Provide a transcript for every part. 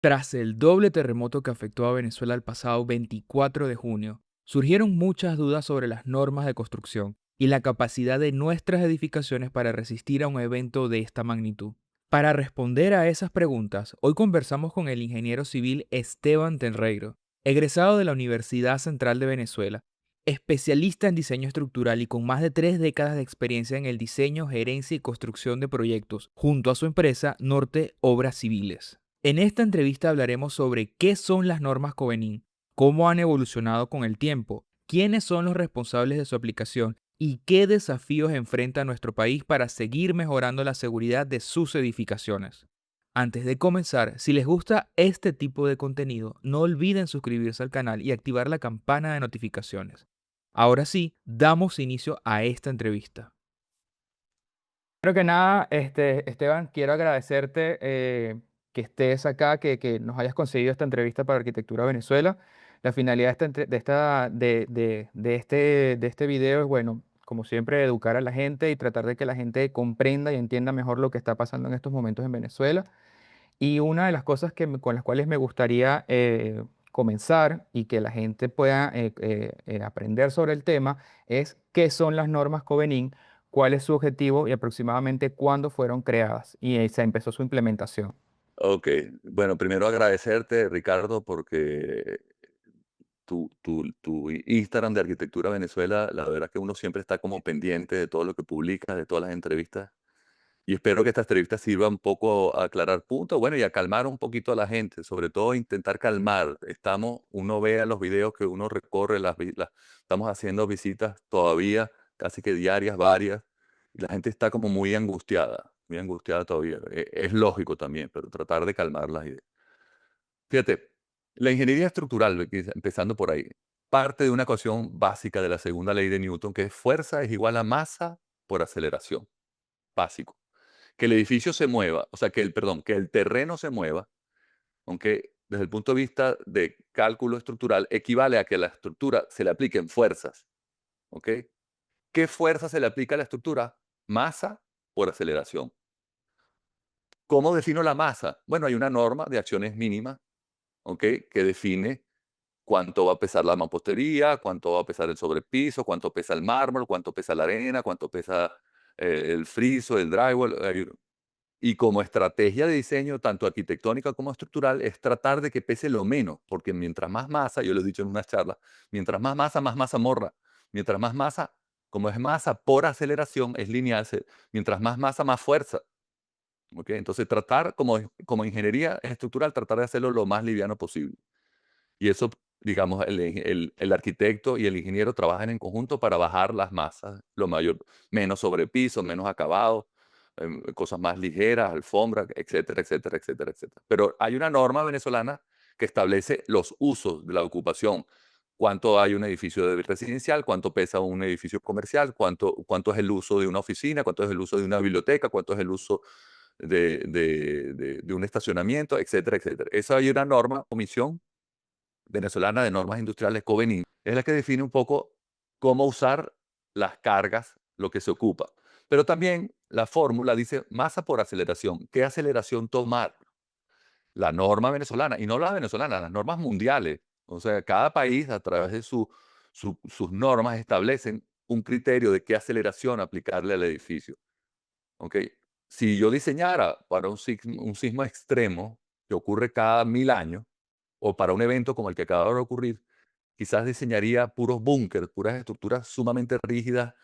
Tras el doble terremoto que afectó a Venezuela el pasado 24 de junio, surgieron muchas dudas sobre las normas de construcción y la capacidad de nuestras edificaciones para resistir a un evento de esta magnitud. Para responder a esas preguntas, hoy conversamos con el ingeniero civil Esteban Tenreiro, egresado de la Universidad Central de Venezuela, especialista en diseño estructural y con más de 3 décadas de experiencia en el diseño, gerencia y construcción de proyectos, junto a su empresa Norte Obras Civiles. En esta entrevista hablaremos sobre qué son las normas Covenin, cómo han evolucionado con el tiempo, quiénes son los responsables de su aplicación y qué desafíos enfrenta nuestro país para seguir mejorando la seguridad de sus edificaciones. Antes de comenzar, si les gusta este tipo de contenido, no olviden suscribirse al canal y activar la campana de notificaciones. Ahora sí, damos inicio a esta entrevista. Primero que nada, Esteban, quiero agradecerte que estés acá, que nos hayas conseguido esta entrevista para Arquitectura Venezuela. La finalidad de, esta, entre- de, esta- de este video es, bueno, como siempre, educar a la gente y tratar de que la gente comprenda y entienda mejor lo que está pasando en estos momentos en Venezuela. Y una de las cosas con las cuales me gustaría comenzar y que la gente pueda aprender sobre el tema es qué son las normas Covenin, cuál es su objetivo y aproximadamente cuándo fueron creadas y se empezó su implementación. Ok, bueno, primero agradecerte, Ricardo, porque tu Instagram de Arquitectura Venezuela, la verdad que uno siempre está como pendiente de todo lo que publicas, de todas las entrevistas, y espero que esta entrevista sirva un poco a aclarar puntos, bueno, y a calmar un poquito a la gente, sobre todo intentar calmar. Uno ve a los videos que uno recorre, estamos haciendo visitas todavía, casi que diarias, varias, y la gente está como muy angustiada todavía. Es lógico también, pero tratar de calmar las ideas. Fíjate, la ingeniería estructural, empezando por ahí, parte de una ecuación básica de la segunda ley de Newton, que es fuerza es igual a masa por aceleración, básico. Que el edificio se mueva, o sea, que el terreno se mueva, aunque desde el punto de vista de cálculo estructural equivale a que la estructura se le apliquen fuerzas, ¿ok? ¿Qué fuerza se le aplica a la estructura? Masa por aceleración. ¿Cómo defino la masa? Bueno, hay una norma de acciones mínimas, ¿ok? Que define cuánto va a pesar la mampostería, cuánto va a pesar el sobrepiso, cuánto pesa el mármol, cuánto pesa la arena, cuánto pesa el friso, el drywall. Y como estrategia de diseño, tanto arquitectónica como estructural, es tratar de que pese lo menos, porque mientras más masa, yo lo he dicho en una charla, mientras más masa morra. Mientras más masa, como es masa por aceleración, es lineal, mientras más masa, más fuerza. ¿Ok? Entonces, tratar como ingeniería estructural, tratar de hacerlo lo más liviano posible. Y eso, digamos, el arquitecto y el ingeniero trabajan en conjunto para bajar las masas, menos sobrepiso, menos acabado, cosas más ligeras, alfombra, etcétera, etcétera, etcétera, etcétera. Pero hay una norma venezolana que establece los usos de la ocupación. Cuánto hay un edificio residencial, cuánto pesa un edificio comercial, cuánto es el uso de una oficina, cuánto es el uso de una biblioteca, cuánto es el uso de un estacionamiento, etcétera, etcétera. Eso hay una norma, comisión venezolana de normas industriales, Covenin, es la que define un poco cómo usar las cargas, lo que se ocupa. Pero también la fórmula dice masa por aceleración. ¿Qué aceleración tomar? La norma venezolana, y no la venezolana, las normas mundiales. O sea, cada país a través de sus normas establecen un criterio de qué aceleración aplicarle al edificio. ¿Ok? Si yo diseñara para un sismo extremo que ocurre cada 1000 años, o para un evento como el que acaba de ocurrir, quizás diseñaría puros búnker, puras estructuras sumamente rígidas,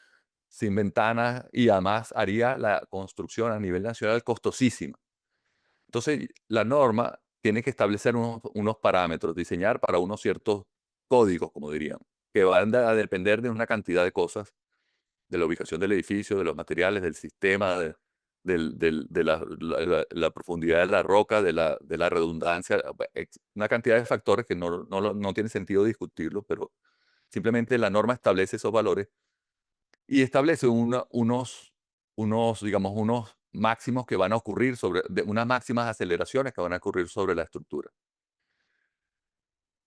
sin ventanas, y además haría la construcción a nivel nacional costosísima. Entonces, la norma tiene que establecer unos parámetros, diseñar para unos ciertos códigos, como dirían, que van a depender de una cantidad de cosas, de la ubicación del edificio, de los materiales, del sistema, de la profundidad de la roca, de la redundancia, una cantidad de factores que no tiene sentido discutirlo, pero simplemente la norma establece esos valores y establece digamos, unos máximos que van a ocurrir unas máximas aceleraciones que van a ocurrir sobre la estructura.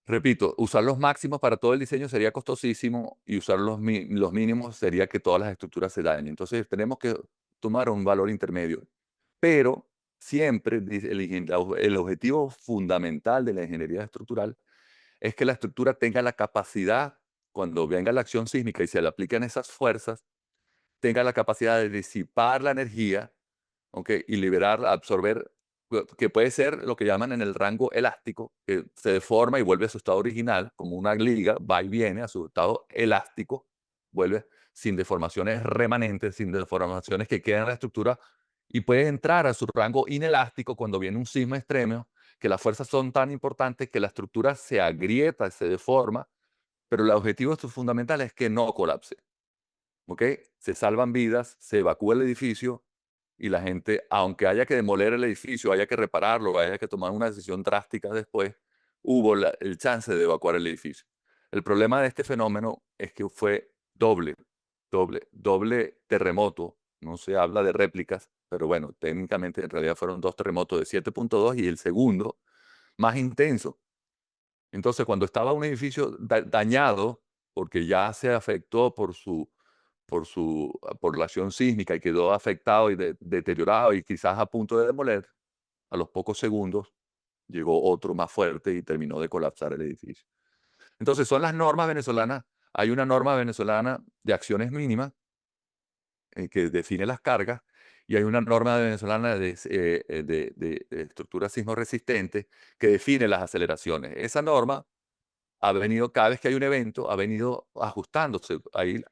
Repito, usar los máximos para todo el diseño sería costosísimo y usar los mínimos sería que todas las estructuras se dañen. Entonces tenemos que tomar un valor intermedio. Pero siempre dice el objetivo fundamental de la ingeniería estructural es que la estructura tenga la capacidad, cuando venga la acción sísmica y se le apliquen esas fuerzas, tenga la capacidad de disipar la energía, ¿ok? Y liberar, absorber, que puede ser lo que llaman en el rango elástico, que se deforma y vuelve a su estado original, como una liga, va y viene a su estado elástico, vuelve sin deformaciones remanentes, sin deformaciones que quedan en la estructura, y puede entrar a su rango inelástico cuando viene un sismo extremo, que las fuerzas son tan importantes que la estructura se agrieta, se deforma, pero el objetivo fundamental es que no colapse. ¿Ok? Se salvan vidas, se evacúa el edificio y la gente, aunque haya que demoler el edificio, haya que repararlo, haya que tomar una decisión drástica después, hubo el chance de evacuar el edificio. El problema de este fenómeno es que fue doble terremoto. No se habla de réplicas, pero bueno, técnicamente en realidad fueron dos terremotos de 7.2 y el segundo más intenso. Entonces, cuando estaba un edificio dañado, porque ya se afectó por la acción sísmica y quedó afectado y deteriorado y quizás a punto de demoler, a los pocos segundos llegó otro más fuerte y terminó de colapsar el edificio. Entonces, son las normas venezolanas. Hay una norma venezolana de acciones mínimas que define las cargas y hay una norma venezolana de estructura sismo resistente que define las aceleraciones. Esa norma ha venido, cada vez que hay un evento, ha venido ajustándose. Ahí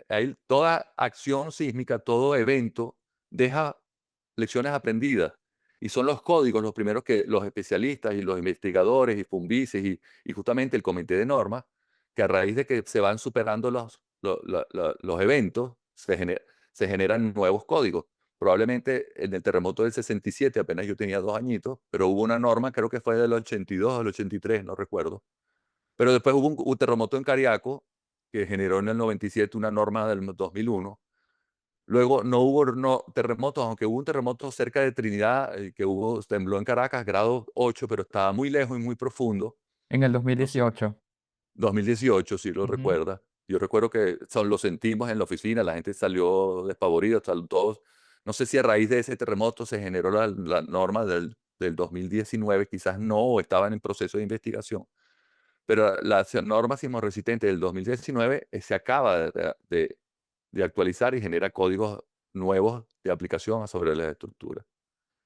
toda acción sísmica, todo evento deja lecciones aprendidas. Y son los códigos los primeros que los especialistas y los investigadores y Fumbices y justamente el comité de normas, que a raíz de que se van superando los eventos, se generan nuevos códigos. Probablemente en el terremoto del 67, apenas yo tenía 2 añitos, pero hubo una norma, creo que fue del 82 al 83, no recuerdo, pero después hubo un terremoto en Cariaco, que generó en el 97 una norma del 2001. Luego no hubo terremotos, aunque hubo un terremoto cerca de Trinidad, tembló en Caracas, grado 8, pero estaba muy lejos y muy profundo. En el No sé, 2018. 2018, si lo Ujú. recuerda. Yo recuerdo que lo sentimos en la oficina, la gente salió despavorida, todos. No sé si a raíz de ese terremoto se generó la norma del 2019, quizás no, o estaban en proceso de investigación. Pero la norma sismorresistente del 2019 se acaba de actualizar y genera códigos nuevos de aplicación sobre las estructuras.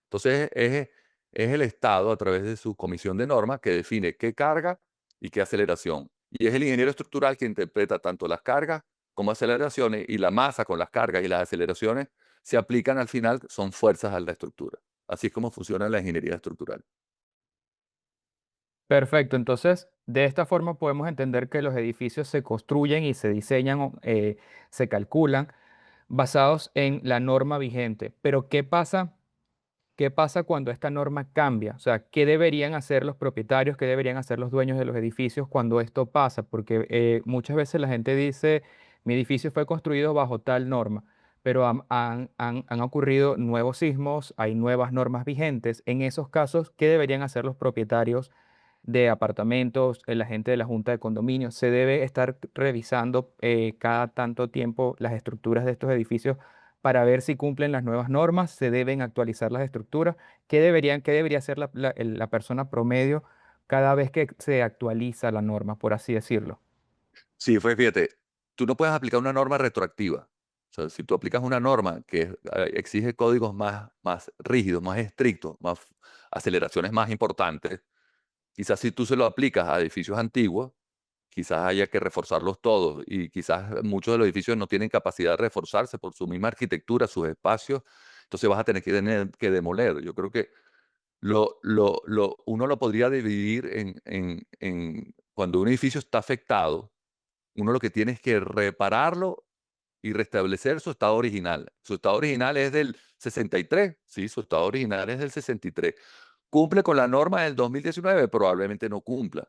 Entonces, es el Estado, a través de su comisión de normas, que define qué carga y qué aceleración. Y es el ingeniero estructural que interpreta tanto las cargas como aceleraciones, y la masa con las cargas y las aceleraciones se aplican al final, son fuerzas a la estructura. Así es como funciona la ingeniería estructural. Perfecto, entonces de esta forma podemos entender que los edificios se construyen y se diseñan, se calculan basados en la norma vigente. Pero ¿qué pasa? ¿Qué pasa cuando esta norma cambia? O sea, ¿qué deberían hacer los propietarios, qué deberían hacer los dueños de los edificios cuando esto pasa? Porque muchas veces la gente dice, mi edificio fue construido bajo tal norma, pero han ocurrido nuevos sismos, hay nuevas normas vigentes. En esos casos, ¿qué deberían hacer los propietarios de apartamentos, la gente de la junta de condominios? Se debe estar revisando cada tanto tiempo las estructuras de estos edificios para ver si cumplen las nuevas normas, se deben actualizar las estructuras. Qué debería hacer la persona promedio cada vez que se actualiza la norma, por así decirlo? Sí, fíjate, tú no puedes aplicar una norma retroactiva. O sea, si tú aplicas una norma que exige códigos más rígidos, más estrictos, aceleraciones más importantes, quizás si tú se lo aplicas a edificios antiguos, quizás haya que reforzarlos todos y quizás muchos de los edificios no tienen capacidad de reforzarse por su misma arquitectura, sus espacios, entonces vas a tener que demoler. Yo creo que uno lo podría dividir en cuando un edificio está afectado, uno lo que tiene es que repararlo y restablecer su estado original. Su estado original es del 63, sí, su estado original es del 63. ¿Cumple con la norma del 2019? Probablemente no cumpla,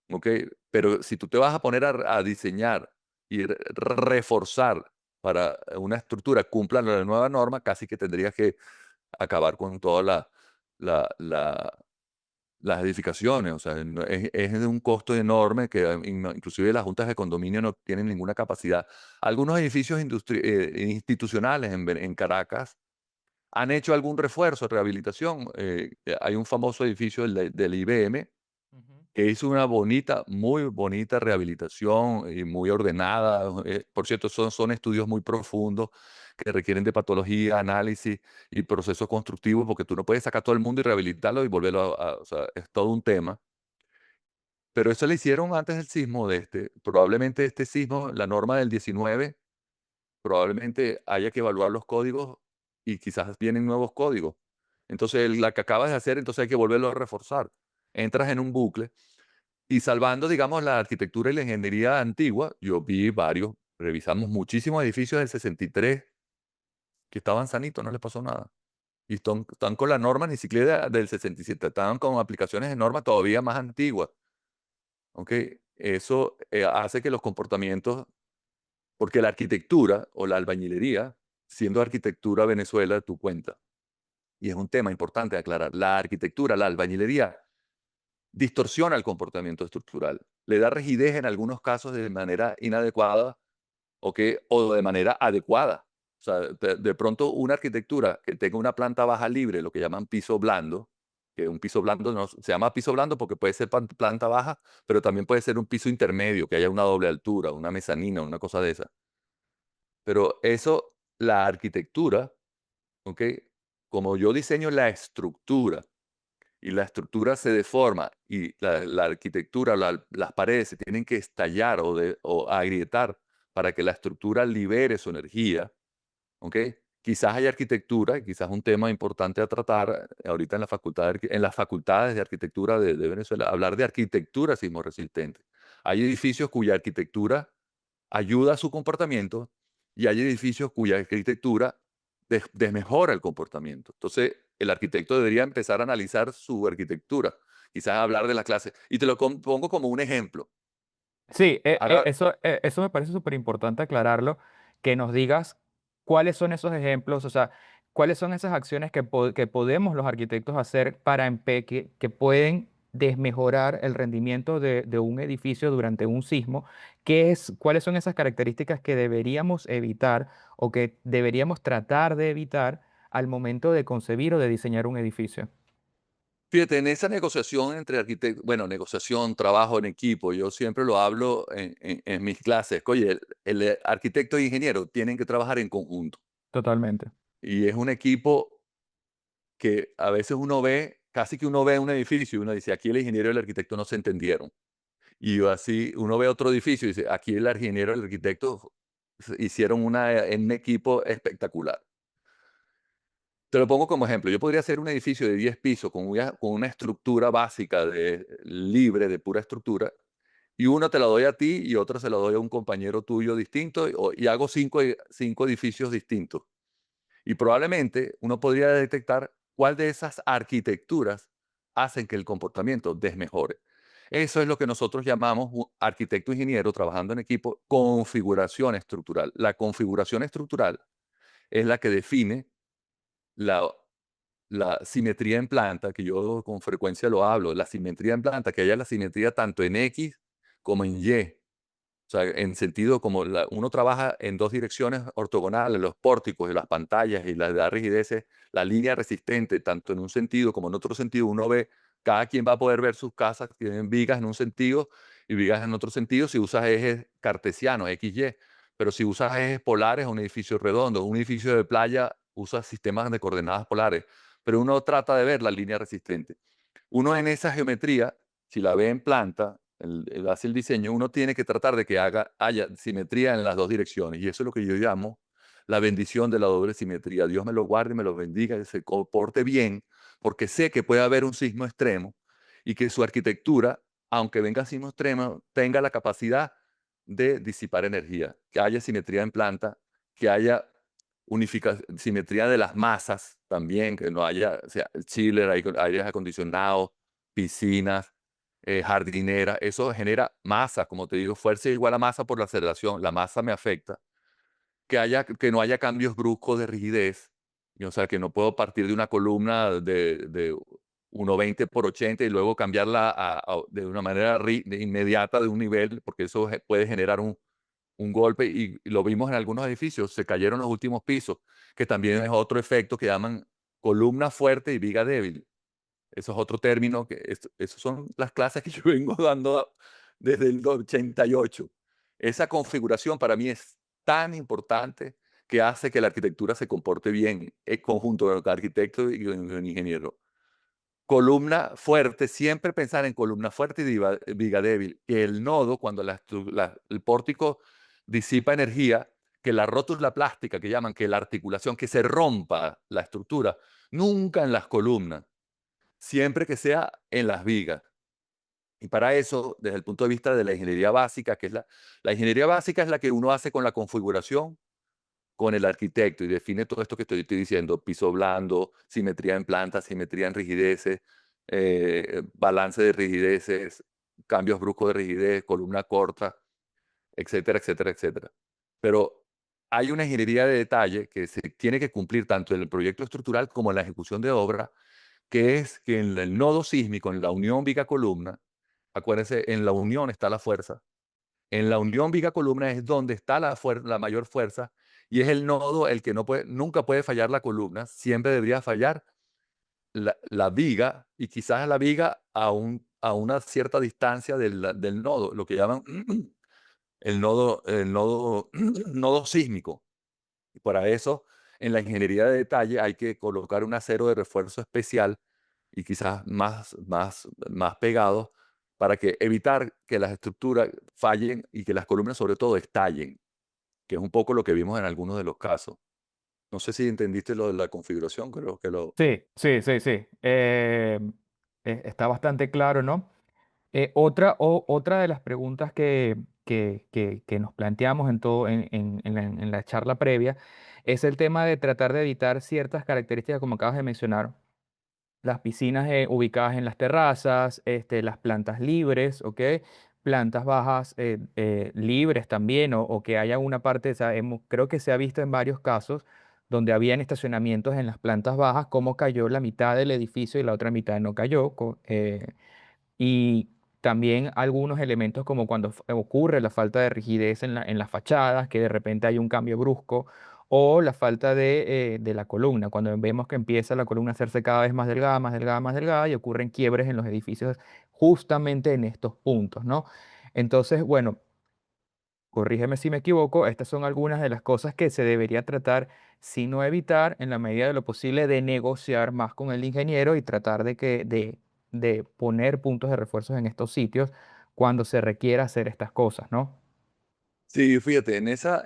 ¿ok? Pero si tú te vas a poner a diseñar y reforzar para una estructura cumpla la nueva norma, casi que tendrías que acabar con toda la las edificaciones, o sea, es de un costo enorme que inclusive las juntas de condominio no tienen ninguna capacidad. Algunos edificios institucionales en Caracas han hecho algún refuerzo, rehabilitación. Hay un famoso edificio del IBM Ujú. que hizo una bonita, muy bonita rehabilitación y muy ordenada. Por cierto, son estudios muy profundos que requieren de patología, análisis y procesos constructivos, porque tú no puedes sacar a todo el mundo y rehabilitarlo y volverlo o sea, es todo un tema. Pero eso lo hicieron antes del sismo de este. Probablemente este sismo, la norma del 19, probablemente haya que evaluar los códigos y quizás vienen nuevos códigos. Entonces, la que acabas de hacer, entonces hay que volverlo a reforzar. Entras en un bucle y salvando, digamos, la arquitectura y la ingeniería antigua, yo vi varios, revisamos muchísimos edificios del 63 que estaban sanitos, no les pasó nada. Y están con la norma ni siquiera del 67, estaban con aplicaciones de norma todavía más antiguas. ¿Ok? Eso hace que los comportamientos, porque la arquitectura o la albañilería, siendo arquitectura Venezuela, tu cuenta, y es un tema importante de aclarar, la arquitectura, la albañilería distorsiona el comportamiento estructural, le da rigidez en algunos casos de manera inadecuada, ¿ok? O de manera adecuada. O sea, de pronto una arquitectura que tenga una planta baja libre, lo que llaman piso blando, que un piso blando no, se llama piso blando porque puede ser planta baja, pero también puede ser un piso intermedio, que haya una doble altura, una mezanina, una cosa de esa. Pero eso, la arquitectura, ¿ok? Como yo diseño la estructura y la estructura se deforma y la arquitectura, las paredes se tienen que estallar o agrietar para que la estructura libere su energía, ¿ok? Quizás hay arquitectura, quizás un tema importante a tratar ahorita en la en las facultades de arquitectura de Venezuela, hablar de arquitectura sismo resistente. Hay edificios cuya arquitectura ayuda a su comportamiento y hay edificios cuya arquitectura desmejora el comportamiento. Entonces, el arquitecto debería empezar a analizar su arquitectura, quizás hablar de la clase. Y te lo pongo como un ejemplo. Sí, Ahora, eso me parece súper importante aclararlo, que nos digas cuáles son esos ejemplos, o sea, cuáles son esas acciones que podemos los arquitectos hacer para que pueden desmejorar el rendimiento de un edificio durante un sismo, cuáles son esas características que deberíamos evitar o que deberíamos tratar de evitar al momento de concebir o de diseñar un edificio. fíjate, en esa negociación entre arquitectos, bueno, negociación, trabajo en equipo, yo siempre lo hablo en mis clases, que, oye, el arquitecto e ingeniero tienen que trabajar en conjunto. Totalmente. Y es un equipo que a veces uno ve, casi que uno ve un edificio y uno dice, aquí el ingeniero y el arquitecto no se entendieron. Y así uno ve otro edificio y dice, aquí el ingeniero y el arquitecto hicieron en un equipo espectacular. Te lo pongo como ejemplo. Yo podría hacer un edificio de 10 pisos con una estructura básica libre de pura estructura, y uno te la doy a ti y otro se la doy a un compañero tuyo distinto, y hago cinco edificios distintos. Y probablemente uno podría detectar cuál de esas arquitecturas hacen que el comportamiento desmejore. Eso es lo que nosotros llamamos arquitecto ingeniero trabajando en equipo, configuración estructural. La configuración estructural es la que define la, la simetría en planta, que yo con frecuencia lo hablo, la simetría en planta, que haya la simetría tanto en X como en Y. O sea, en sentido como uno trabaja en dos direcciones ortogonales, los pórticos y las pantallas y las rigideces, la línea resistente, tanto en un sentido como en otro sentido, uno ve, cada quien va a poder ver sus casas, tienen vigas en un sentido y vigas en otro sentido si usas ejes cartesianos, X, Y. Pero si usas ejes polares, un edificio redondo, un edificio de playa usa sistemas de coordenadas polares, pero uno trata de ver la línea resistente. Uno en esa geometría, si la ve en planta, hace el diseño, uno tiene que tratar de que haya simetría en las dos direcciones. Y eso es lo que yo llamo la bendición de la doble simetría. Dios me lo guarde y me lo bendiga, que se comporte bien, porque sé que puede haber un sismo extremo y que su arquitectura, aunque venga sismo extremo, tenga la capacidad de disipar energía, que haya simetría en planta, que haya simetría de las masas también, que no haya, o sea, chiller, aires acondicionados, piscinas, jardinera, eso genera masa, como te digo, fuerza igual a masa por la aceleración, la masa me afecta, que no haya cambios bruscos de rigidez, o sea, que no puedo partir de una columna de 1,20 por 80 y luego cambiarla de una manera inmediata de un nivel, porque eso puede generar un golpe y lo vimos en algunos edificios, se cayeron los últimos pisos, que también es otro efecto que llaman columna fuerte y viga débil. Eso es otro término que esos son las clases que yo vengo dando desde el 88. Esa configuración para mí es tan importante que hace que la arquitectura se comporte bien en conjunto del arquitecto y el ingeniero. Columna fuerte, siempre pensar en columna fuerte y viga débil. Que el nodo, cuando el pórtico disipa energía, que la rótula plástica, que llaman, que la articulación, que se rompa la estructura, nunca en las columnas, siempre que sea en las vigas. Y para eso, desde el punto de vista de la ingeniería básica, que es la ingeniería básica es la que uno hace con la configuración, con el arquitecto y define todo esto que estoy diciendo, piso blando, simetría en planta, simetría en rigideces, balance de rigideces, cambios bruscos de rigidez, columna corta, etcétera, etcétera, etcétera. Pero hay una ingeniería de detalle que se tiene que cumplir tanto en el proyecto estructural como en la ejecución de obra, que es que en el nodo sísmico, en la unión viga-columna, acuérdense, en la unión está la fuerza, en la unión viga-columna es donde está la mayor fuerza y es el nodo el que nunca puede fallar la columna, siempre debería fallar la viga y quizás la viga a una cierta distancia del nodo, lo que llaman el nodo nodo sísmico. Y para eso, en la ingeniería de detalle hay que colocar un acero de refuerzo especial y quizás más pegado para evitar que las estructuras fallen y que las columnas sobre todo estallen, que es un poco lo que vimos en algunos de los casos. No sé si entendiste lo de la configuración, creo que lo... Sí, sí, sí, sí. Está bastante claro, ¿no? Otra de las preguntas que nos planteamos en todo, en la charla previa es el tema de tratar de evitar ciertas características, como acabas de mencionar, las piscinas ubicadas en las terrazas, las plantas libres, ¿ok? Plantas bajas libres también, o que haya una parte, o sea, creo que se ha visto en varios casos donde habían estacionamientos en las plantas bajas, cómo cayó la mitad del edificio y la otra mitad no cayó. Y también algunos elementos como cuando ocurre la falta de rigidez en las fachadas, que de repente hay un cambio brusco, o la falta de la columna, cuando vemos que empieza la columna a hacerse cada vez más delgada, más delgada, más delgada, y ocurren quiebres en los edificios justamente en estos puntos, ¿no? Entonces, bueno, corrígeme si me equivoco, estas son algunas de las cosas que se debería tratar, si no evitar, en la medida de lo posible, de negociar más con el ingeniero y tratar de poner puntos de refuerzos en estos sitios cuando se requiera hacer estas cosas, ¿no? Sí, fíjate, en esa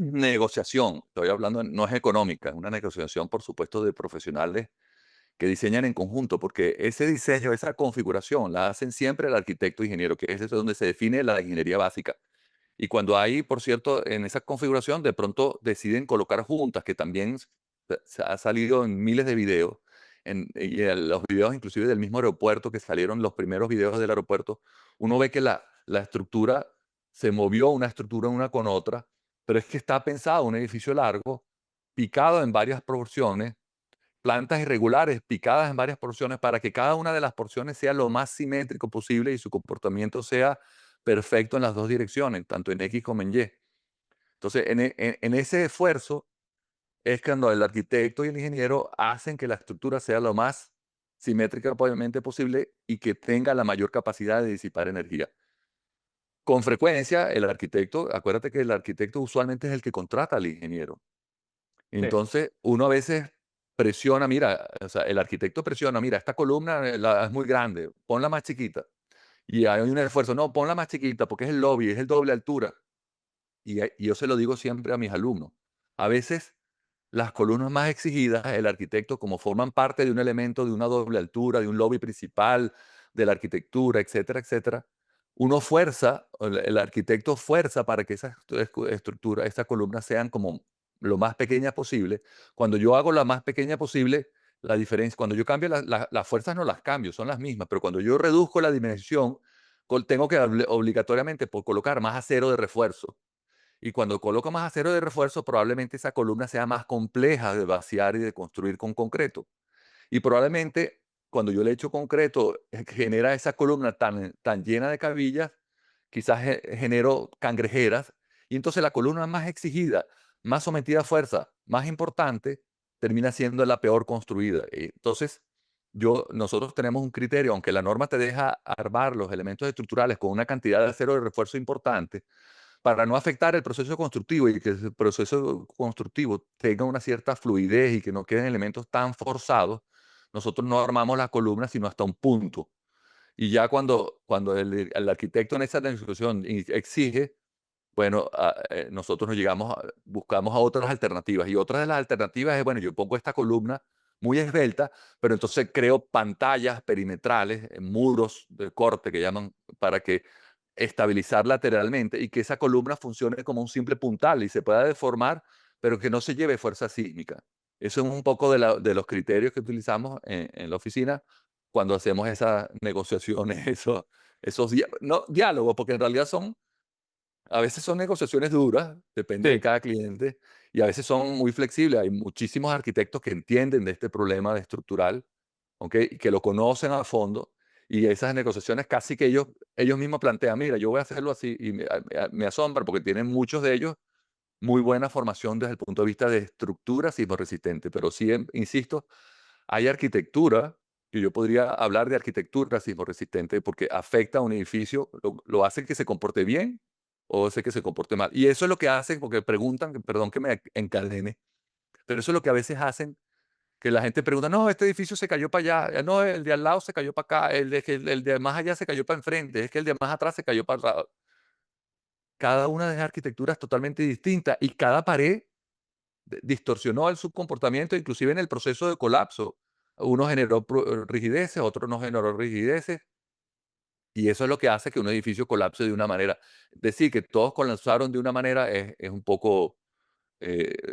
negociación, estoy hablando, no es económica, es una negociación, por supuesto, de profesionales que diseñan en conjunto, porque ese diseño, esa configuración, la hacen siempre el arquitecto e ingeniero, que es donde se define la ingeniería básica. Y cuando hay, por cierto, en esa configuración, de pronto deciden colocar juntas, que también se ha salido en miles de videos, los videos inclusive del mismo aeropuerto, que salieron los primeros videos del aeropuerto, uno ve que la estructura se movió una estructura una con otra, pero es que está pensado un edificio largo, picado en varias proporciones, plantas irregulares picadas en varias porciones para que cada una de las porciones sea lo más simétrico posible y su comportamiento sea perfecto en las dos direcciones, tanto en X como en Y. Entonces, en ese esfuerzo es cuando el arquitecto y el ingeniero hacen que la estructura sea lo más simétricamente posible y que tenga la mayor capacidad de disipar energía. Con frecuencia, el arquitecto, acuérdate que el arquitecto usualmente es el que contrata al ingeniero. Sí. Entonces, uno a veces presiona, mira, o sea, el arquitecto presiona, mira, esta columna es muy grande, ponla más chiquita. Y hay un esfuerzo, no, ponla más chiquita porque es el lobby, es el doble altura. Y yo se lo digo siempre a mis alumnos. A veces las columnas más exigidas, el arquitecto, como forman parte de un elemento de una doble altura, de un lobby principal, de la arquitectura, etcétera, etcétera, uno fuerza, el arquitecto fuerza para que esas estructuras, estas columnas sean como lo más pequeñas posible. Cuando yo hago la más pequeña posible, la diferencia, cuando yo cambio las fuerzas no las cambio, son las mismas, pero cuando yo reduzco la dimensión, tengo que obligatoriamente por colocar más acero de refuerzo. Y cuando coloco más acero de refuerzo, probablemente esa columna sea más compleja de vaciar y de construir con concreto. Y probablemente cuando yo le echo concreto, genera esa columna tan llena de cabillas, quizás genero cangrejeras Y entonces la columna más exigida, más sometida a fuerza, más importante, termina siendo la peor construida. Entonces, nosotros tenemos un criterio, aunque la norma te deja armar los elementos estructurales con una cantidad de acero de refuerzo importante, para no afectar el proceso constructivo y que el proceso constructivo tenga una cierta fluidez y que no queden elementos tan forzados, nosotros no armamos las columnas sino hasta un punto. Y ya cuando el arquitecto en esa negociación exige, bueno, nosotros buscamos a otras alternativas. Y otra de las alternativas es, bueno, yo pongo esta columna muy esbelta, pero entonces creo pantallas perimetrales, muros de corte que llaman, para que estabilizar lateralmente y que esa columna funcione como un simple puntal y se pueda deformar, pero que no se lleve fuerza sísmica. Eso es un poco de los criterios que utilizamos en la oficina cuando hacemos esas negociaciones, no diálogos, porque en realidad a veces son negociaciones duras, depende de Sí. cada cliente, y a veces son muy flexibles. Hay muchísimos arquitectos que entienden de este problema de estructural, ¿ok? Y que lo conocen a fondo, y esas negociaciones casi que ellos mismos plantean, mira, yo voy a hacerlo así, y me asombra porque tienen muchos de ellos muy buena formación desde el punto de vista de estructura sismorresistente, pero sí, insisto, hay arquitectura, que yo podría hablar de arquitectura sismorresistente porque afecta a un edificio, lo hace que se comporte bien o hace que se comporte mal. Y eso es lo que hacen, porque preguntan, perdón que me encadene, pero eso es lo que a veces hacen, que la gente pregunta, no, este edificio se cayó para allá, no, el de al lado se cayó para acá, el de más allá se cayó para enfrente, es que el de más atrás se cayó para atrás. Cada una de las arquitecturas totalmente distinta y cada pared distorsionó el subcomportamiento, inclusive en el proceso de colapso. Uno generó rigideces, otro no generó rigideces, y eso es lo que hace que un edificio colapse de una manera. Decir que todos colapsaron de una manera es un poco,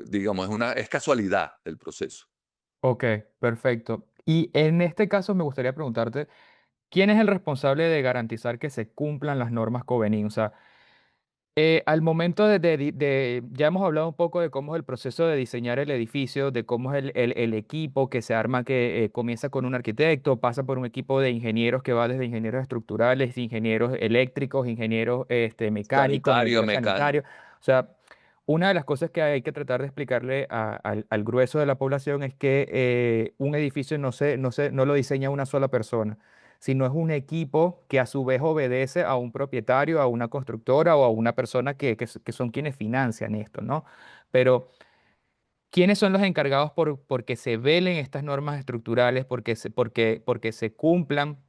digamos, es casualidad del proceso. Ok, perfecto. Y en este caso me gustaría preguntarte, ¿quién es el responsable de garantizar que se cumplan las normas Covenin? O sea, al momento ya hemos hablado un poco de cómo es el proceso de diseñar el edificio, de cómo es el equipo que se arma, que comienza con un arquitecto, pasa por un equipo de ingenieros que va desde ingenieros estructurales, ingenieros eléctricos, ingenieros mecánicos, Sanitario, ingenieros mecánico. sanitarios. O sea, una de las cosas que hay que tratar de explicarle al grueso de la población es que un edificio no lo diseña una sola persona, sino es un equipo que a su vez obedece a un propietario, a una constructora o a una persona que son quienes financian esto, ¿no? Pero, ¿quiénes son los encargados porque se velen estas normas estructurales, porque se cumplan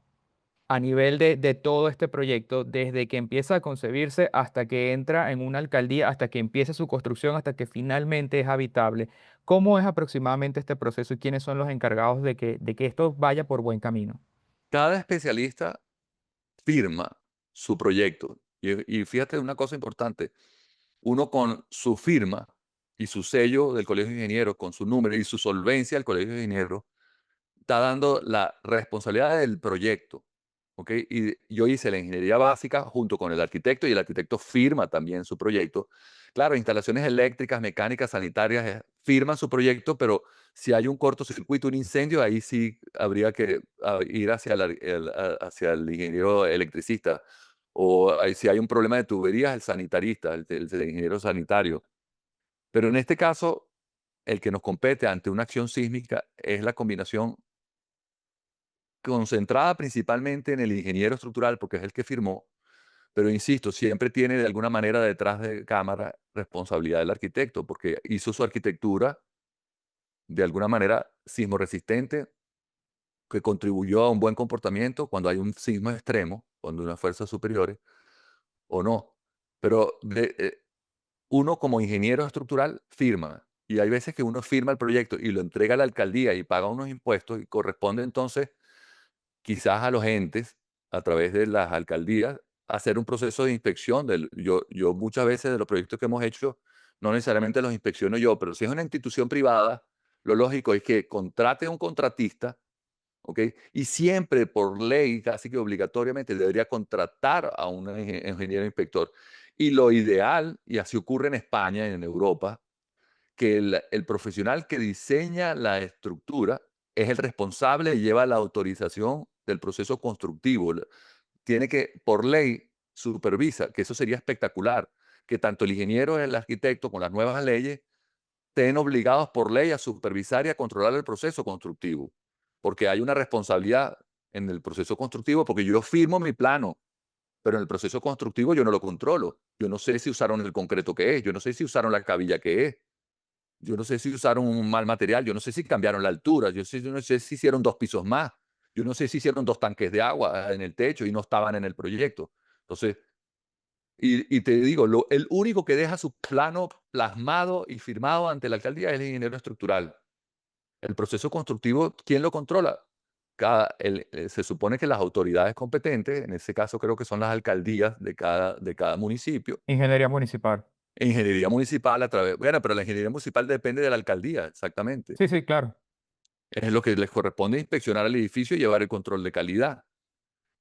a nivel de todo este proyecto, desde que empieza a concebirse hasta que entra en una alcaldía, hasta que empiece su construcción, hasta que finalmente es habitable? ¿Cómo es aproximadamente este proceso y quiénes son los encargados de que esto vaya por buen camino? Cada especialista firma su proyecto. Y fíjate una cosa importante, uno con su firma y su sello del Colegio de Ingenieros, con su número y su solvencia del Colegio de Ingenieros, está dando la responsabilidad del proyecto, ¿ok? Y yo hice la ingeniería básica junto con el arquitecto y el arquitecto firma también su proyecto. Claro, instalaciones eléctricas, mecánicas, sanitarias, firman su proyecto, pero si hay un cortocircuito, un incendio, ahí sí habría que ir hacia el ingeniero electricista. O si hay un problema de tuberías, el sanitarista, el ingeniero sanitario. Pero en este caso, el que nos compete ante una acción sísmica es la combinación concentrada principalmente en el ingeniero estructural, porque es el que firmó, pero insisto, siempre tiene de alguna manera detrás de cámara responsabilidad del arquitecto, porque hizo su arquitectura de alguna manera sismo-resistente, que contribuyó a un buen comportamiento cuando hay un sismo extremo, cuando hay unas fuerzas superiores, o no. Pero uno como ingeniero estructural firma, y hay veces que uno firma el proyecto y lo entrega a la alcaldía y paga unos impuestos y corresponde entonces quizás a los entes, a través de las alcaldías, hacer un proceso de inspección. Yo muchas veces de los proyectos que hemos hecho, no necesariamente los inspecciono yo, pero si es una institución privada, lo lógico es que contrate a un contratista, ¿ok? Y siempre por ley, casi que obligatoriamente, debería contratar a un ingeniero inspector. Y lo ideal, y así ocurre en España y en Europa, que el profesional que diseña la estructura es el responsable y lleva la autorización del proceso constructivo. Tiene que, por ley, supervisa, que eso sería espectacular, que tanto el ingeniero y el arquitecto, con las nuevas leyes, estén obligados por ley a supervisar y a controlar el proceso constructivo, porque hay una responsabilidad en el proceso constructivo, porque yo firmo mi plano, pero en el proceso constructivo yo no lo controlo. Yo no sé si usaron el concreto que es, yo no sé si usaron la cabilla que es, yo no sé si usaron un mal material, yo no sé si cambiaron la altura, yo no sé si hicieron 2 pisos más, yo no sé si hicieron 2 tanques de agua en el techo y no estaban en el proyecto. Entonces, y te digo, el único que deja su plano plasmado y firmado ante la alcaldía es el ingeniero estructural. El proceso constructivo, ¿quién lo controla? Se supone que las autoridades competentes, en ese caso creo que son las alcaldías de cada municipio, Ingeniería municipal. ingeniería municipal a través, bueno, pero la ingeniería municipal depende de la alcaldía, exactamente. Sí, sí, claro. Es lo que les corresponde inspeccionar el edificio y llevar el control de calidad.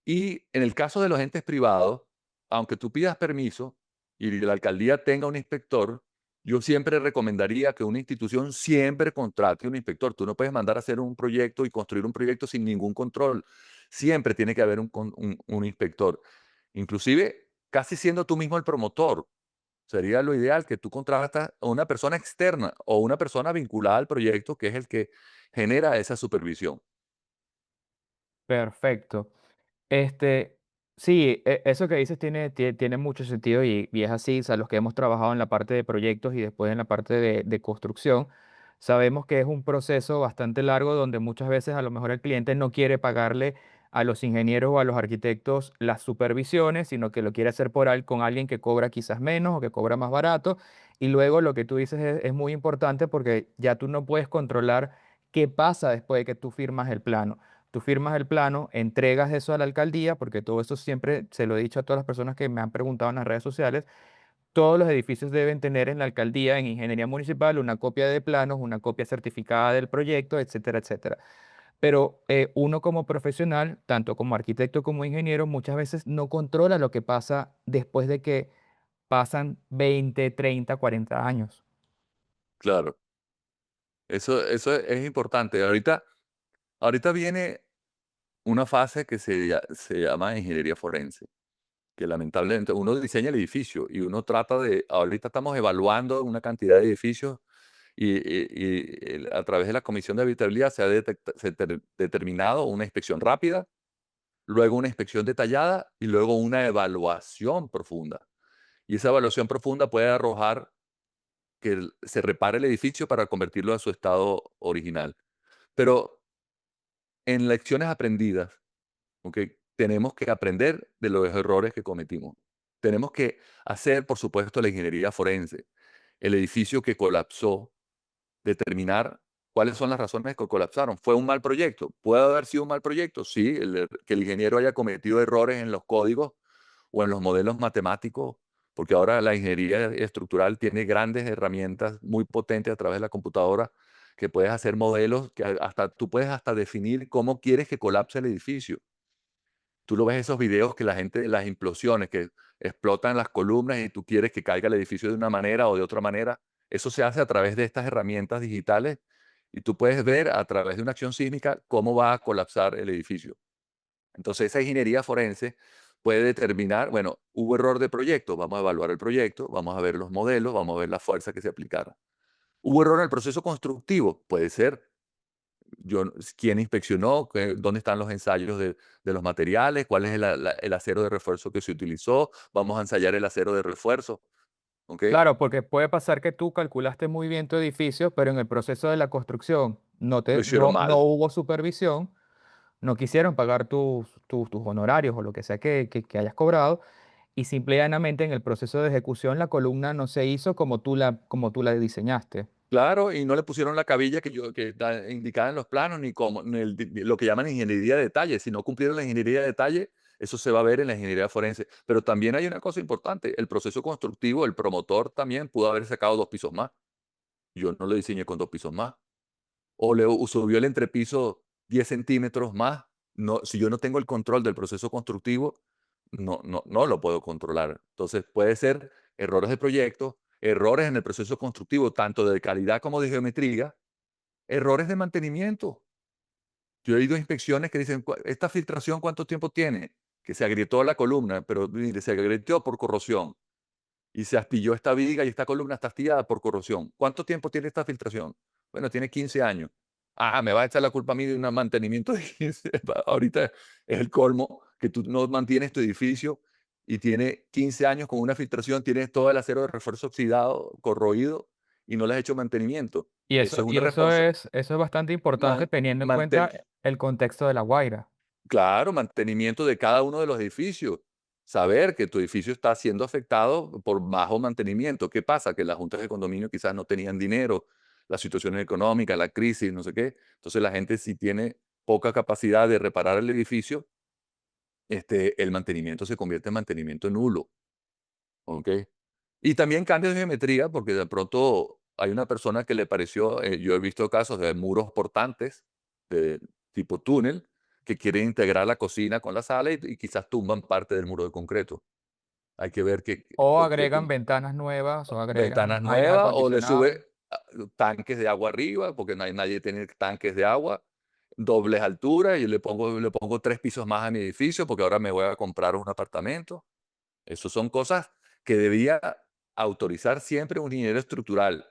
Y en el caso de los entes privados, aunque tú pidas permiso y la alcaldía tenga un inspector, yo siempre recomendaría que una institución siempre contrate un inspector. Tú no puedes mandar a hacer un proyecto y construir un proyecto sin ningún control. Siempre tiene que haber un inspector. Inclusive, casi siendo tú mismo el promotor, sería lo ideal que tú contratas a una persona externa o una persona vinculada al proyecto, que es el que genera esa supervisión. Perfecto. Este, sí, eso que dices tiene mucho sentido y es así. O sea, los que hemos trabajado en la parte de proyectos y después en la parte de construcción, sabemos que es un proceso bastante largo donde muchas veces a lo mejor el cliente no quiere pagarle a los ingenieros o a los arquitectos las supervisiones, sino que lo quiere hacer con alguien que cobra quizás menos o que cobra más barato. Y luego lo que tú dices es muy importante porque ya tú no puedes controlar qué pasa después de que tú firmas el plano. Tú firmas el plano, entregas eso a la alcaldía, porque todo eso siempre se lo he dicho a todas las personas que me han preguntado en las redes sociales. Todos los edificios deben tener en la alcaldía, en ingeniería municipal, una copia de planos, una copia certificada del proyecto, etcétera, etcétera. Pero uno como profesional, tanto como arquitecto como ingeniero, muchas veces no controla lo que pasa después de que pasan 20, 30, 40 años. Claro, eso es importante. Ahorita viene una fase que se llama ingeniería forense, que lamentablemente uno diseña el edificio y uno trata de, ahorita estamos evaluando una cantidad de edificios a través de la Comisión de Habitabilidad se ha determinado una inspección rápida, luego una inspección detallada y luego una evaluación profunda. Y esa evaluación profunda puede arrojar que se repare el edificio para convertirlo a su estado original. Pero en lecciones aprendidas, ¿ok? Tenemos que aprender de los errores que cometimos. Tenemos que hacer, por supuesto, la ingeniería forense. El edificio que colapsó, determinar cuáles son las razones que colapsaron. ¿Fue un mal proyecto? ¿Puede haber sido un mal proyecto? Sí, que el ingeniero haya cometido errores en los códigos o en los modelos matemáticos, porque ahora la ingeniería estructural tiene grandes herramientas muy potentes a través de la computadora que puedes hacer modelos que hasta tú puedes hasta definir cómo quieres que colapse el edificio. Tú lo ves esos videos que la gente, las implosiones, que explotan las columnas y tú quieres que caiga el edificio de una manera o de otra manera. Eso se hace a través de estas herramientas digitales y tú puedes ver a través de una acción sísmica cómo va a colapsar el edificio. Entonces, esa ingeniería forense puede determinar, bueno, hubo error de proyecto, vamos a evaluar el proyecto, vamos a ver los modelos, vamos a ver la fuerza que se aplicara. Hubo error en el proceso constructivo, puede ser, quién inspeccionó, dónde están los ensayos de los materiales, cuál es el acero de refuerzo que se utilizó, vamos a ensayar el acero de refuerzo, ¿ok? Claro, porque puede pasar que tú calculaste muy bien tu edificio, pero en el proceso de la construcción Lo hicieron no mal. hubo supervisión, no quisieron pagar tus honorarios o lo que sea que hayas cobrado, y simple y llanamente en el proceso de ejecución la columna no se hizo como tú la diseñaste. Claro, y no le pusieron la cabilla que está indicada en los planos, ni lo que llaman ingeniería de detalle. Si no cumplieron la ingeniería de detalle, eso se va a ver en la ingeniería forense. Pero también hay una cosa importante, el proceso constructivo, el promotor también pudo haber sacado 2 pisos más. Yo no lo diseñé con 2 pisos más. O subió el entrepiso 10 centímetros más. No, si yo no tengo el control del proceso constructivo, no lo puedo controlar. Entonces, puede ser errores de proyecto, errores en el proceso constructivo, tanto de calidad como de geometría, errores de mantenimiento. Yo he ido a inspecciones que dicen: "¿Esta filtración cuánto tiempo tiene?". Que se agrietó la columna, pero mire, se agrietó por corrosión. y se astilló esta viga y esta columna está astillada por corrosión. ¿Cuánto tiempo tiene esta filtración? Bueno, tiene 15 años. Ah, me va a echar la culpa a mí de un mantenimiento de 15. Ahorita es el colmo que tú no mantienes tu edificio y tiene 15 años con una filtración, tienes todo el acero de refuerzo oxidado, corroído y no le has hecho mantenimiento. Y Eso eso, es y una eso responsabilidad. es, eso es bastante importante teniendo en cuenta el contexto de La Guaira. Claro, mantenimiento de cada uno de los edificios. Saber que tu edificio está siendo afectado por bajo mantenimiento. ¿Qué pasa? Que las juntas de condominio quizás no tenían dinero, las situaciones económicas, la crisis, no sé qué. Entonces la gente si tiene poca capacidad de reparar el edificio, el mantenimiento se convierte en mantenimiento nulo. ¿Ok? Y también cambios de geometría, porque de pronto hay una persona que le pareció, yo he visto casos de muros portantes, de tipo túnel, que quieren integrar la cocina con la sala y quizás tumban parte del muro de concreto. Hay que ver que, O porque agregan ventanas nuevas o agregan ventanas aires nuevas o le acondicionados. sube tanques de agua arriba, porque nadie tiene tanques de agua, dobles alturas, y le pongo 3 pisos más a mi edificio, porque ahora me voy a comprar un apartamento. Esas son cosas que debería autorizar siempre un ingeniero estructural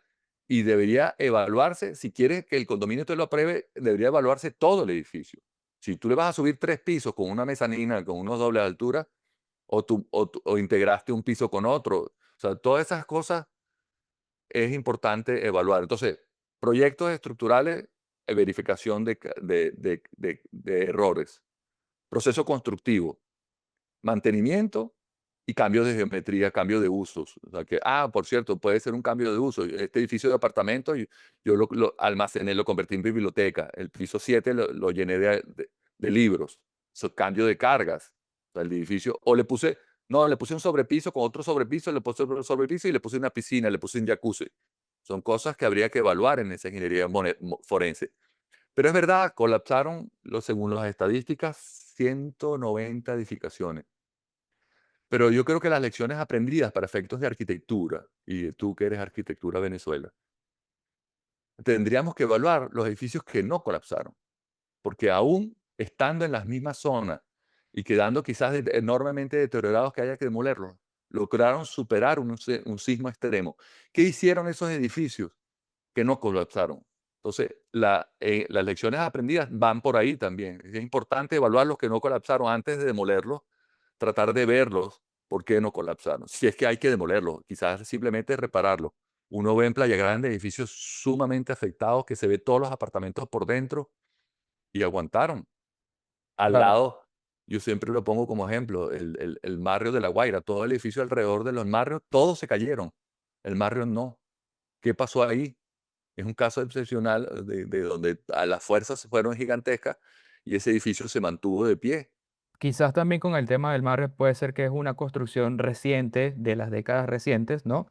y debería evaluarse, si quieres que el condominio te lo apruebe, debería evaluarse todo el edificio. Si tú le vas a subir 3 pisos con una mezanina, con unos dobles alturas, o integraste un piso con otro, o sea, todas esas cosas es importante evaluar. Entonces, proyectos estructurales, verificación de errores, proceso constructivo, mantenimiento y cambios de geometría, cambio de usos. O sea que, por cierto, puede ser un cambio de uso. Este edificio de apartamentos, yo lo almacené, lo convertí en biblioteca. El piso 7 lo llené de libros. Cambio de cargas. O sea, el edificio, o le puse, no, le puse un sobrepiso con otro sobrepiso, le puse otro sobrepiso y le puse una piscina, le puse un jacuzzi. Son cosas que habría que evaluar en esa ingeniería forense. Pero es verdad, colapsaron, según las estadísticas, 190 edificaciones. Pero yo creo que las lecciones aprendidas para efectos de arquitectura, y tú que eres arquitectura Venezuela, tendríamos que evaluar los edificios que no colapsaron, porque aún estando en las mismas zonas y quedando quizás enormemente deteriorados que haya que demolerlos, lograron superar un sismo extremo. ¿Qué hicieron esos edificios que no colapsaron? Entonces, las lecciones aprendidas van por ahí también. Es importante evaluar los que no colapsaron antes de demolerlos, tratar de verlos por qué no colapsaron. Si es que hay que demolerlos, quizás simplemente repararlos. Uno ve en Playa Grande edificios sumamente afectados que se ve todos los apartamentos por dentro y aguantaron. Al Claro. lado, yo siempre lo pongo como ejemplo, el barrio de La Guaira, todo el edificio alrededor de los barrios, todos se cayeron. El barrio no. ¿Qué pasó ahí? Es un caso excepcional de donde las fuerzas fueron gigantescas y ese edificio se mantuvo de pie. Quizás también con el tema del mar puede ser que es una construcción reciente, de las décadas recientes, ¿no?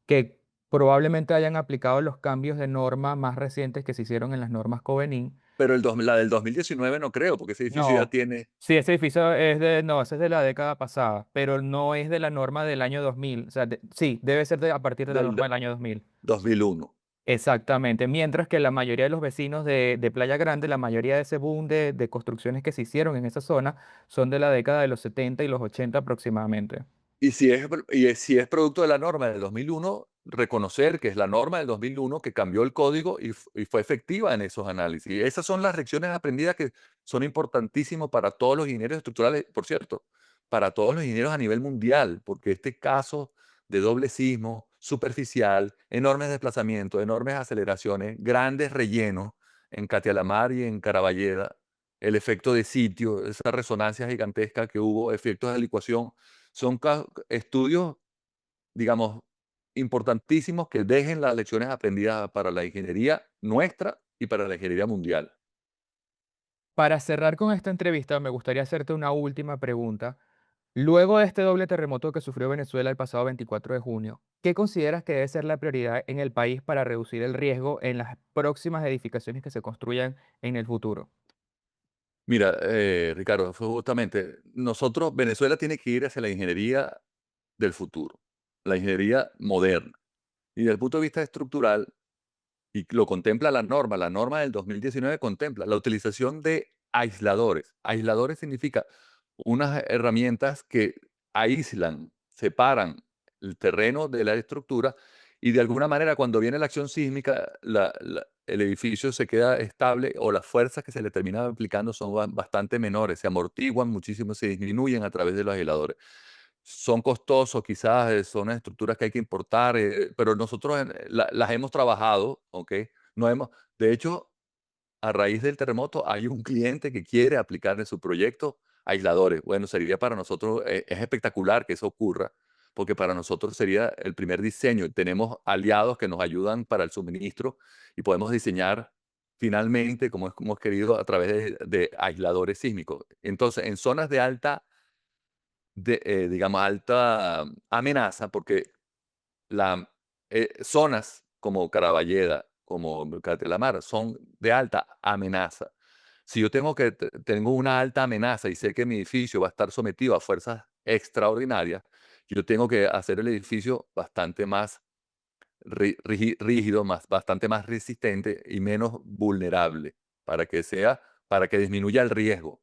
Que probablemente hayan aplicado los cambios de norma más recientes que se hicieron en las normas Covenin. Pero la del 2019 no creo, porque ese edificio ya No, tiene sí, ese edificio es de, no, ese es de la década pasada, pero no es de la norma del año 2000. O sea, sí, debe ser a partir de la del norma del año 2000. 2001. Exactamente, mientras que la mayoría de los vecinos de Playa Grande, la mayoría de ese boom de construcciones que se hicieron en esa zona son de la década de los 70 y los 80 aproximadamente. Y si es producto de la norma del 2001, reconocer que es la norma del 2001 que cambió el código y fue efectiva en esos análisis. Y esas son las lecciones aprendidas que son importantísimas para todos los ingenieros estructurales, por cierto, para todos los ingenieros a nivel mundial, porque este caso de doble sismo superficial, enormes desplazamientos, enormes aceleraciones, grandes rellenos en Catialamar y en Caraballeda, el efecto de sitio, esa resonancia gigantesca que hubo, efectos de licuación, son estudios, digamos, importantísimos que dejen las lecciones aprendidas para la ingeniería nuestra y para la ingeniería mundial. Para cerrar con esta entrevista, me gustaría hacerte una última pregunta. Luego de este doble terremoto que sufrió Venezuela el pasado 24 de junio, ¿qué consideras que debe ser la prioridad en el país para reducir el riesgo en las próximas edificaciones que se construyan en el futuro? Mira, Ricardo, fue justamente, Venezuela tiene que ir hacia la ingeniería del futuro, la ingeniería moderna. Y desde el punto de vista estructural, y lo contempla la norma del 2019 contempla la utilización de aisladores. Aisladores significa unas herramientas que aíslan, separan el terreno de la estructura y de alguna manera cuando viene la acción sísmica, el edificio se queda estable o las fuerzas que se le terminan aplicando son bastante menores, se amortiguan muchísimo, se disminuyen a través de los aisladores. Son costosos, quizás son unas estructuras que hay que importar, pero nosotros las hemos trabajado, ¿ok? No hemos, de hecho, a raíz del terremoto hay un cliente que quiere aplicar en su proyecto aisladores. Bueno, sería para nosotros, es espectacular que eso ocurra, porque para nosotros sería el primer diseño. Tenemos aliados que nos ayudan para el suministro y podemos diseñar finalmente, como hemos querido, a través de aisladores sísmicos. Entonces, en zonas de alta, digamos, alta amenaza, porque zonas como Caraballeda, como Castelamar, son de alta amenaza. Si yo tengo una alta amenaza y sé que mi edificio va a estar sometido a fuerzas extraordinarias, yo tengo que hacer el edificio bastante más rígido, bastante más resistente y menos vulnerable para que disminuya el riesgo.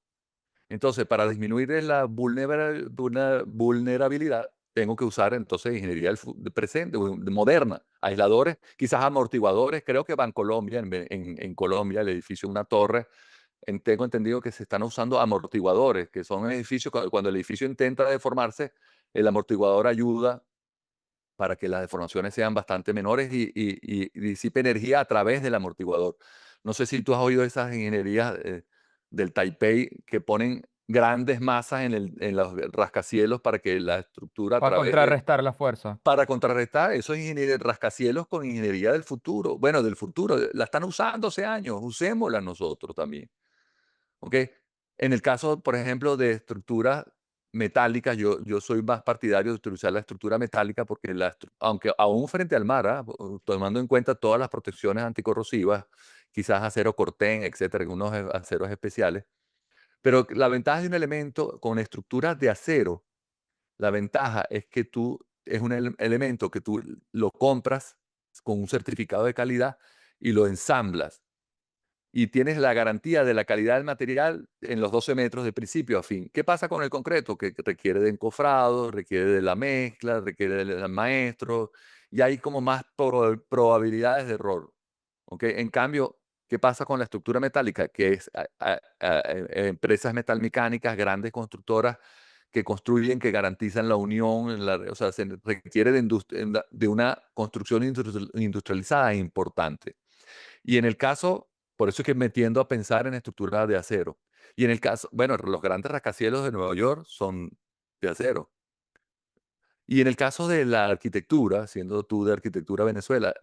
Entonces, para disminuir la vulnerabilidad, tengo que usar entonces ingeniería del presente, moderna, aisladores, quizás amortiguadores. Creo que Bancolombia, en Colombia, el edificio, una torre, tengo entendido que se están usando amortiguadores, que son edificios, cuando el edificio intenta deformarse, el amortiguador ayuda para que las deformaciones sean bastante menores y disipe energía a través del amortiguador. No sé si tú has oído esas ingenierías del Taipei que ponen grandes masas en los rascacielos para que la estructura a Para través de... contrarrestar la fuerza. Para contrarrestar, eso es ingeniería, rascacielos con ingeniería del futuro. Bueno, del futuro, la están usando hace años, usémosla nosotros también. ¿Ok? En el caso, por ejemplo, de estructuras metálicas, yo soy más partidario de utilizar la estructura metálica porque aunque aún frente al mar, tomando en cuenta todas las protecciones anticorrosivas, quizás acero cortén, etcétera, algunos aceros especiales, pero la ventaja de un elemento con estructuras de acero, la ventaja es que es un elemento que tú lo compras con un certificado de calidad y lo ensamblas y tienes la garantía de la calidad del material en los 12 metros de principio a fin. ¿Qué pasa con el concreto? Que requiere de encofrado, requiere de la mezcla, requiere del maestro, y hay como más probabilidades de error. ¿Ok? En cambio, ¿qué pasa con la estructura metálica? Que es empresas metalmecánicas, grandes constructoras que construyen, que garantizan la unión, o sea, se requiere de una construcción industrializada importante. Y en el caso, por eso es que me tiendo a pensar en estructuras de acero. Y en el caso, bueno, los grandes rascacielos de Nueva York son de acero. Y en el caso de la arquitectura, siendo tú de arquitectura Venezuela,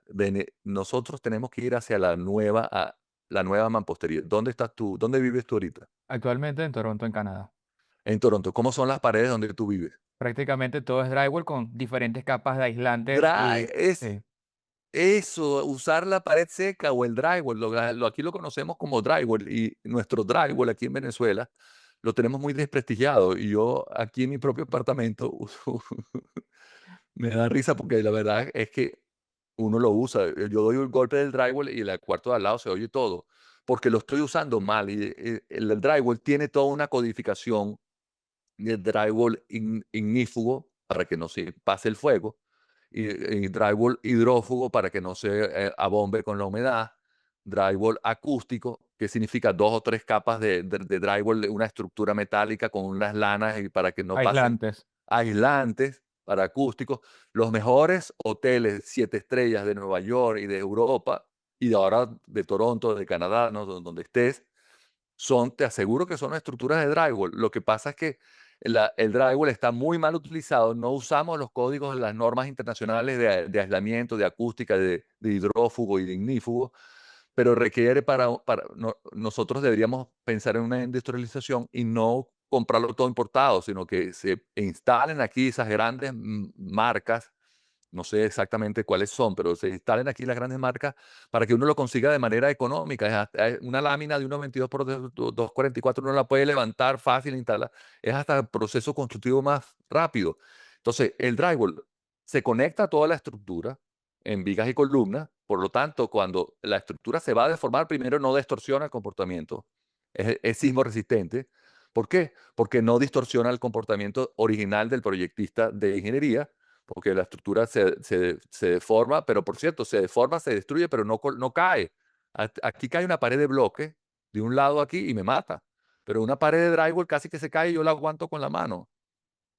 nosotros tenemos que ir hacia la nueva mampostería. ¿Dónde estás tú? ¿Dónde vives tú ahorita? Actualmente en Toronto, en Canadá. En Toronto. ¿Cómo son las paredes donde tú vives? Prácticamente todo es drywall con diferentes capas de aislantes Dry, y es sí, eso, usar la pared seca o el drywall. Aquí lo conocemos como drywall y nuestro drywall aquí en Venezuela lo tenemos muy desprestigiado. Y yo aquí en mi propio apartamento uso, me da risa porque la verdad es que uno lo usa. Yo doy un golpe del drywall y el cuarto de al lado se oye todo porque lo estoy usando mal. Y el drywall tiene toda una codificación de drywall ignífugo para que no se pase el fuego y drywall hidrófugo para que no se abombe con la humedad, drywall acústico, que significa 2 o 3 capas de drywall, de una estructura metálica con unas lanas y para que no pasen aislantes. aislantes para acústicos. Los mejores hoteles 7 estrellas de Nueva York y de Europa y de ahora de Toronto, de Canadá, ¿no? Donde estés, te aseguro que son estructuras de drywall. Lo que pasa es que el drywall está muy mal utilizado. No usamos los códigos de las normas internacionales de aislamiento, de acústica, de hidrófugo y de ignífugo, pero requiere nosotros deberíamos pensar en una industrialización y no comprarlo todo importado, sino que se instalen aquí esas grandes marcas, no sé exactamente cuáles son, pero se instalen aquí las grandes marcas para que uno lo consiga de manera económica. Una lámina de 1,22 por 2,44 uno la puede levantar fácil, instalar. Es hasta el proceso constructivo más rápido. Entonces, el drywall se conecta a toda la estructura en vigas y columnas. Por lo tanto, cuando la estructura se va a deformar, primero no distorsiona el comportamiento. Es sismo resistente. ¿Por qué? Porque no distorsiona el comportamiento original del proyectista de ingeniería, porque la estructura se deforma, pero por cierto, se deforma, se destruye, pero no cae. Aquí cae una pared de bloque de un lado aquí y me mata, pero una pared de drywall casi que se cae y yo la aguanto con la mano.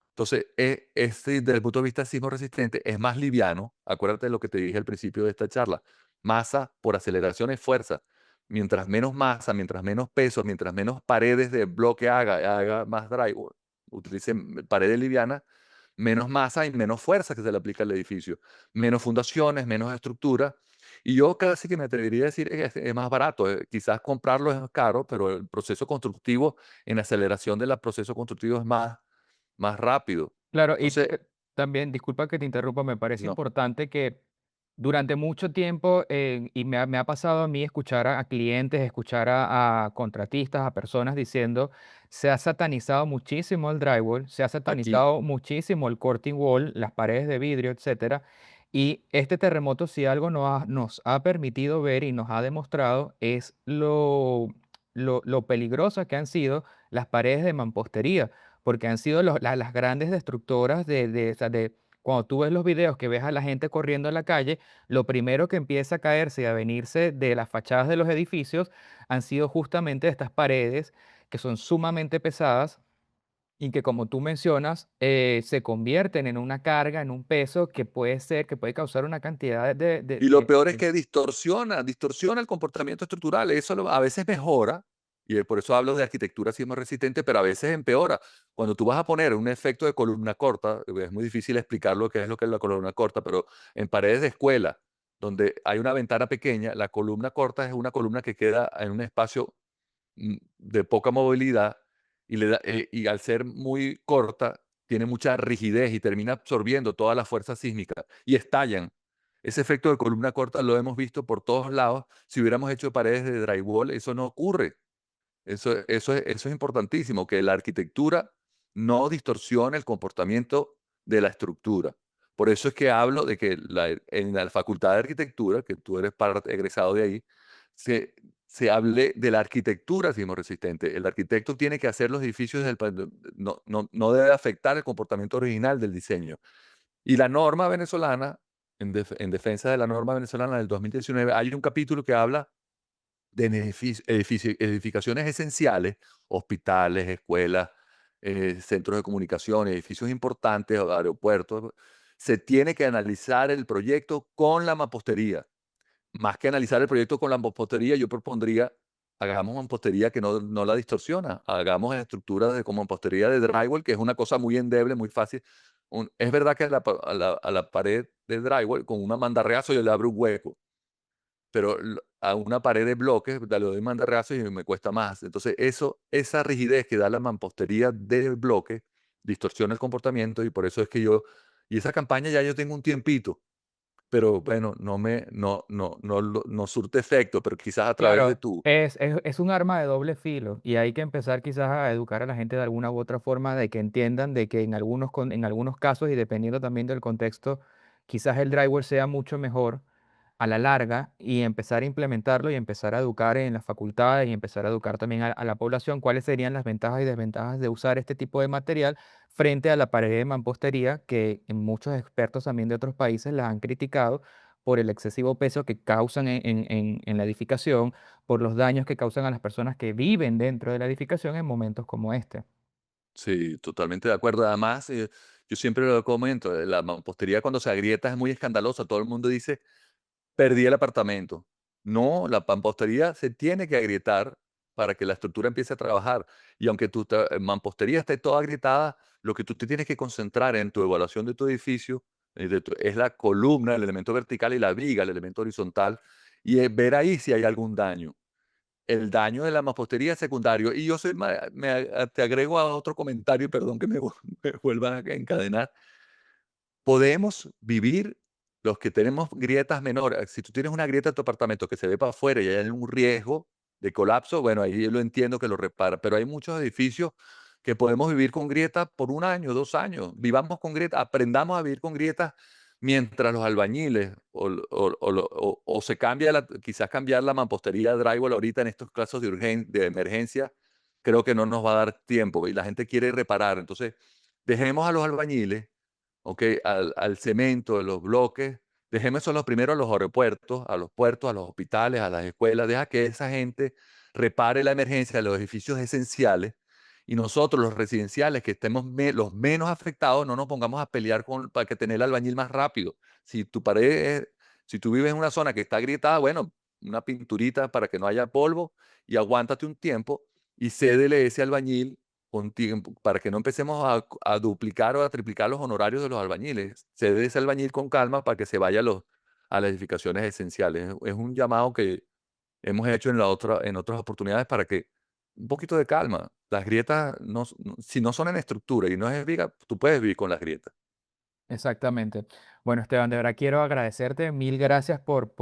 Entonces, este, desde el punto de vista sismo resistente, es más liviano. Acuérdate de lo que te dije al principio de esta charla. Masa por aceleración es fuerza. Mientras menos masa, mientras menos peso, mientras menos paredes de bloque haga más drywall, utilice paredes livianas, menos masa y menos fuerza que se le aplica al edificio. Menos fundaciones, menos estructura. Y yo casi que me atrevería a decir que es más barato. Quizás comprarlo es caro, pero el proceso constructivo, en aceleración del proceso constructivo es más rápido. Claro, y Entonces, también, disculpa que te interrumpa, me parece no, importante que durante mucho tiempo, y me ha pasado a mí escuchar a clientes, escuchar a contratistas, a personas diciendo, se ha satanizado muchísimo el drywall, se ha aquí satanizado muchísimo el curtain wall, las paredes de vidrio, etcétera. Y este terremoto, si algo nos ha permitido ver y nos ha demostrado, es lo peligrosas que han sido las paredes de mampostería, porque han sido las grandes destructoras o sea, cuando tú ves los videos que ves a la gente corriendo en la calle, lo primero que empieza a caerse y a venirse de las fachadas de los edificios han sido justamente estas paredes que son sumamente pesadas y que, como tú mencionas, se convierten en una carga, en un peso que puede causar una cantidad y lo peor es que distorsiona el comportamiento estructural. Eso a veces mejora, y por eso hablo de arquitectura sismo resistente, pero a veces empeora. Cuando tú vas a poner un efecto de columna corta, es muy difícil explicar lo que es la columna corta, pero en paredes de escuela, donde hay una ventana pequeña, la columna corta es una columna que queda en un espacio de poca movilidad y al ser muy corta, tiene mucha rigidez y termina absorbiendo toda la fuerza sísmica y estallan. Ese efecto de columna corta lo hemos visto por todos lados. Si hubiéramos hecho paredes de drywall, eso no ocurre. Eso es importantísimo, que la arquitectura no distorsione el comportamiento de la estructura. Por eso es que hablo de que en la Facultad de Arquitectura, que tú eres parte egresado de ahí, se, se hable de la arquitectura sismorresistente. El arquitecto tiene que hacer los edificios, no debe afectar el comportamiento original del diseño. Y la norma venezolana, en defensa de la norma venezolana del 2019, hay un capítulo que habla de edificaciones esenciales, hospitales, escuelas, centros de comunicación, edificios importantes, aeropuertos, se tiene que analizar el proyecto con la mampostería. Más que analizar el proyecto con la mampostería, yo propondría, hagamos mampostería que no la distorsiona, hagamos estructuras con mampostería de drywall, que es una cosa muy endeble, muy fácil. Es verdad que a la pared de drywall, con una mandarreazo yo le abro un hueco, pero a una pared de bloques le doy mandarrazos y me cuesta más. Entonces, esa rigidez que da la mampostería del bloque distorsiona el comportamiento y por eso es que y esa campaña ya yo tengo un tiempito, pero bueno, no surte efecto, pero quizás a través de Claro, tu, es un arma de doble filo y hay que empezar quizás a educar a la gente de alguna u otra forma de que entiendan de que en algunos casos y dependiendo también del contexto, quizás el drywall sea mucho mejor a la larga y empezar a implementarlo y empezar a educar en las facultades y empezar a educar también a la población cuáles serían las ventajas y desventajas de usar este tipo de material frente a la pared de mampostería que en muchos expertos también de otros países la han criticado por el excesivo peso que causan en la edificación, por los daños que causan a las personas que viven dentro de la edificación en momentos como este. sí, totalmente de acuerdo. Además, yo siempre lo comento, la mampostería cuando se agrieta es muy escandalosa. Todo el mundo dice, perdí el apartamento. No, la mampostería se tiene que agrietar para que la estructura empiece a trabajar. Y aunque tu mampostería esté toda agrietada, lo que tú te tienes que concentrar en tu evaluación de tu edificio es la columna, el elemento vertical y la viga, el elemento horizontal, y ver ahí si hay algún daño. El daño de la mampostería es secundario. Y yo te agrego a otro comentario, perdón que me vuelva a encadenar. Podemos vivir los que tenemos grietas menores. Si tú tienes una grieta en tu apartamento que se ve para afuera y hay un riesgo de colapso, bueno, ahí yo lo entiendo que lo repara, pero hay muchos edificios que podemos vivir con grietas por 1 año, 2 años. Vivamos con grietas, aprendamos a vivir con grietas mientras los albañiles o se cambia, quizás cambiar la mampostería de drywall ahorita en estos casos de emergencia, creo que no nos va a dar tiempo y la gente quiere reparar. Entonces, dejemos a los albañiles ¿ok? Al cemento, a los bloques. Dejemos eso lo primero a los aeropuertos, a los puertos, a los hospitales, a las escuelas. Deja que esa gente repare la emergencia de los edificios esenciales y nosotros, los residenciales, que estemos los menos afectados, no nos pongamos a pelear para que tener el albañil más rápido. Si tu pared si tú vives en una zona que está agrietada, bueno, una pinturita para que no haya polvo y aguántate un tiempo y cédele ese albañil con tiempo, para que no empecemos a duplicar o a triplicar los honorarios de los albañiles. Cede ese albañil con calma para que se vaya a las edificaciones esenciales. Es un llamado que hemos hecho en otras oportunidades para que un poquito de calma. Las grietas, si no son en estructura y no es viga, tú puedes vivir con las grietas. Exactamente. Bueno, Esteban, de verdad quiero agradecerte. Mil gracias por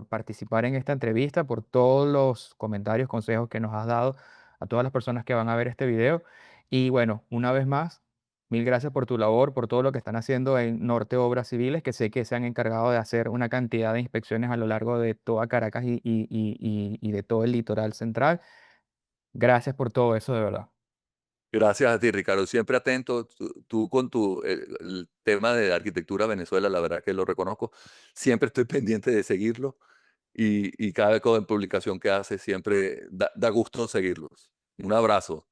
participar en esta entrevista, por todos los comentarios, consejos que nos has dado a todas las personas que van a ver este video. Y bueno, una vez más, mil gracias por tu labor, por todo lo que están haciendo en Norte Obras Civiles, que sé que se han encargado de hacer una cantidad de inspecciones a lo largo de toda Caracas y de todo el litoral central. Gracias por todo eso, de verdad. Gracias a ti, Ricardo. Siempre atento. Tú con el tema de arquitectura Venezuela, la verdad que lo reconozco. Siempre estoy pendiente de seguirlo y cada publicación que hace siempre da gusto seguirlos. Un abrazo.